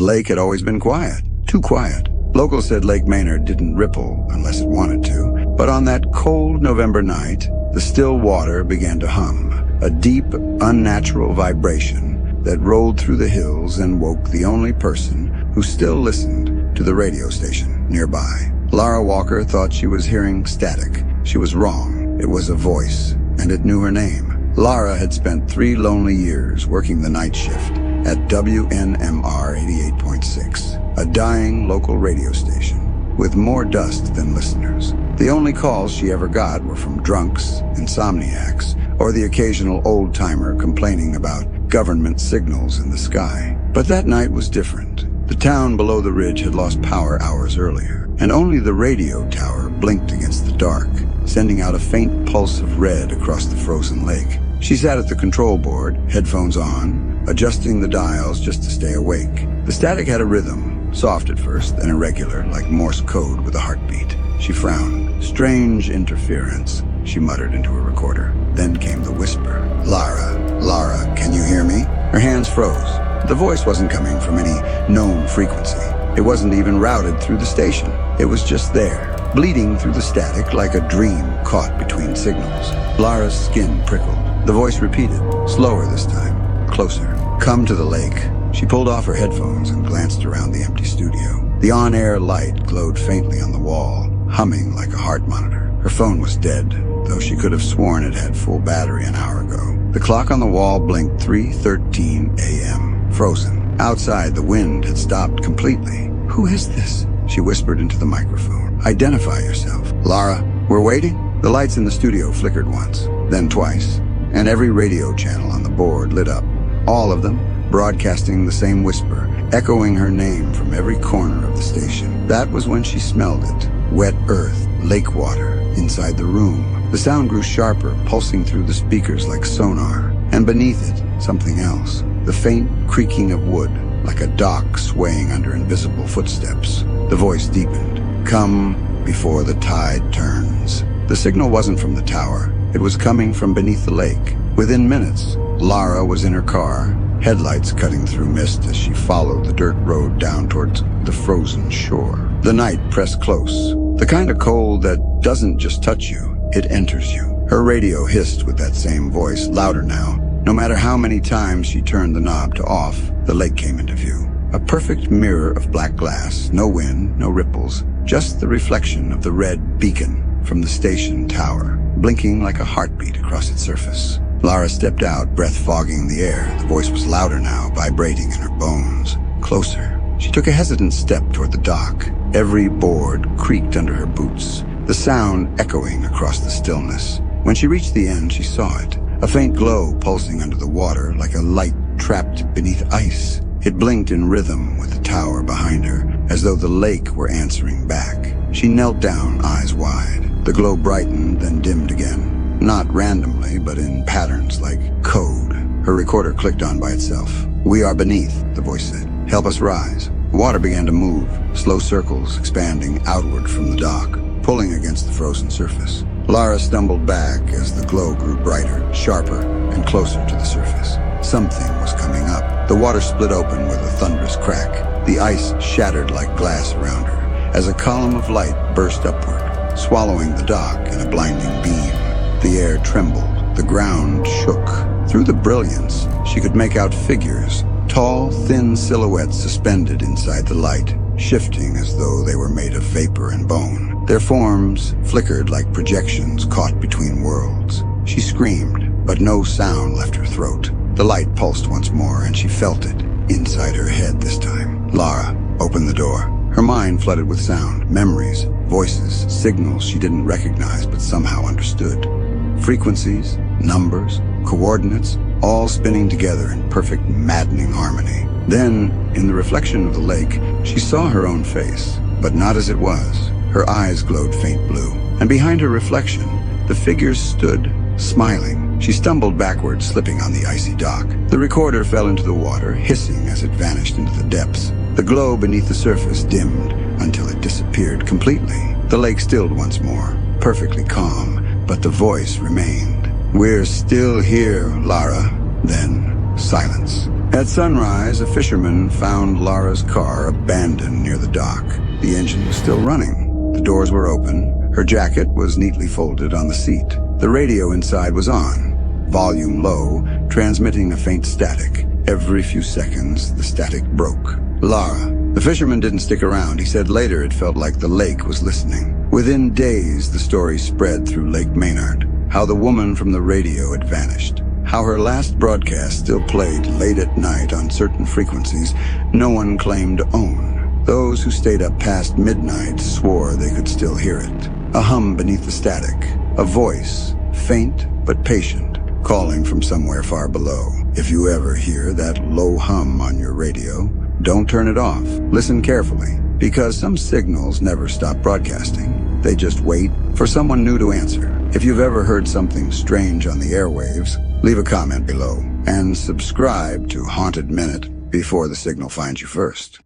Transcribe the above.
lake had always been quiet, too quiet. Locals said Lake Maynard didn't ripple unless it wanted to, but on that cold November night, the still water began to hum, a deep, unnatural vibration that rolled through the hills and woke the only person who still listened to the radio station nearby. Lara Walker thought she was hearing static. She was wrong. It was a voice, and it knew her name. Lara had spent 3 lonely years working the night shift at WNMR 88.6, a dying local radio station with more dust than listeners. The only calls she ever got were from drunks, insomniacs, or the occasional old-timer complaining about government signals in the sky. But that night was different. The town below the ridge had lost power hours earlier, and only the radio tower blinked against the dark, sending out a faint pulse of red across the frozen lake. She sat at the control board, headphones on, adjusting the dials just to stay awake. The static had a rhythm, soft at first, then irregular, like Morse code with a heartbeat. She frowned. Strange interference, she muttered into her recorder. Then came the whisper. Lara, can you hear me? Her hands froze. The voice wasn't coming from any known frequency. It wasn't even routed through the station. It was just there, bleeding through the static like a dream caught between signals. Lara's skin prickled. The voice repeated, slower this time, closer. Come to the lake. She pulled off her headphones and glanced around the empty studio. The on-air light glowed faintly on the wall, humming like a heart monitor. Her phone was dead, though she could have sworn it had full battery an hour ago. The clock on the wall blinked 3:13 a.m., frozen. Outside, the wind had stopped completely. Who is this? She whispered into the microphone. Identify yourself. Lara, we're waiting? The lights in the studio flickered once, then twice, and every radio channel on the board lit up. All of them broadcasting the same whisper, echoing her name from every corner of the station. That was when she smelled it. Wet earth, lake water, inside the room. The sound grew sharper, pulsing through the speakers like sonar. And beneath it, something else. The faint creaking of wood, like a dock swaying under invisible footsteps. The voice deepened. Come before the tide turns. The signal wasn't from the tower. It was coming from beneath the lake. Within minutes, Lara was in her car, headlights cutting through mist as she followed the dirt road down towards the frozen shore. The night pressed close. The kind of cold that doesn't just touch you, it enters you. Her radio hissed with that same voice, louder now. No matter how many times she turned the knob to off, the lake came into view. A perfect mirror of black glass, no wind, no ripples, just the reflection of the red beacon from the station tower, blinking like a heartbeat across its surface. Lara stepped out, breath fogging the air. The voice was louder now, vibrating in her bones. Closer. She took a hesitant step toward the dock. Every board creaked under her boots, the sound echoing across the stillness. When she reached the end, she saw it. A faint glow pulsing under the water like a light trapped beneath ice. It blinked in rhythm with the tower behind her, as though the lake were answering back. She knelt down, eyes wide. The glow brightened, then dimmed again. Not randomly, but in patterns like code. Her recorder clicked on by itself. We are beneath, the voice said. Help us rise. The water began to move, slow circles expanding outward from the dock, pulling against the frozen surface. Lara stumbled back as the glow grew brighter, sharper, and closer to the surface. Something was coming up. The water split open with a thunderous crack. The ice shattered like glass around her as a column of light burst upward, swallowing the dock in a blinding beam. The air trembled. The ground shook. Through the brilliance, she could make out figures, tall, thin silhouettes suspended inside the light, shifting as though they were made of vapor and bone. Their forms flickered like projections caught between worlds. She screamed, but no sound left her throat. The light pulsed once more, and she felt it, inside her head this time. Lara opened the door. Her mind flooded with sound, memories, voices, signals she didn't recognize but somehow understood. Frequencies, numbers, coordinates, all spinning together in perfect, maddening harmony. Then, in the reflection of the lake, she saw her own face, but not as it was. Her eyes glowed faint blue, and behind her reflection, the figures stood, smiling. She stumbled backward, slipping on the icy dock. The recorder fell into the water, hissing as it vanished into the depths. The glow beneath the surface dimmed until it disappeared completely. The lake stilled once more, perfectly calm, but the voice remained. We're still here, Lara. Then, silence. At sunrise, a fisherman found Lara's car abandoned near the dock. The engine was still running. The doors were open. Her jacket was neatly folded on the seat. The radio inside was on, volume low, transmitting a faint static. Every few seconds, the static broke. Lara. The fisherman didn't stick around. He said later it felt like the lake was listening. Within days, the story spread through Lake Maynard. How the woman from the radio had vanished. How her last broadcast still played late at night on certain frequencies no one claimed to own. Those who stayed up past midnight swore they could still hear it. A hum beneath the static. A voice, faint but patient, calling from somewhere far below. If you ever hear that low hum on your radio, don't turn it off. Listen carefully, because some signals never stop broadcasting. They just wait for someone new to answer. If you've ever heard something strange on the airwaves, leave a comment below and subscribe to Haunted Minute before the signal finds you first.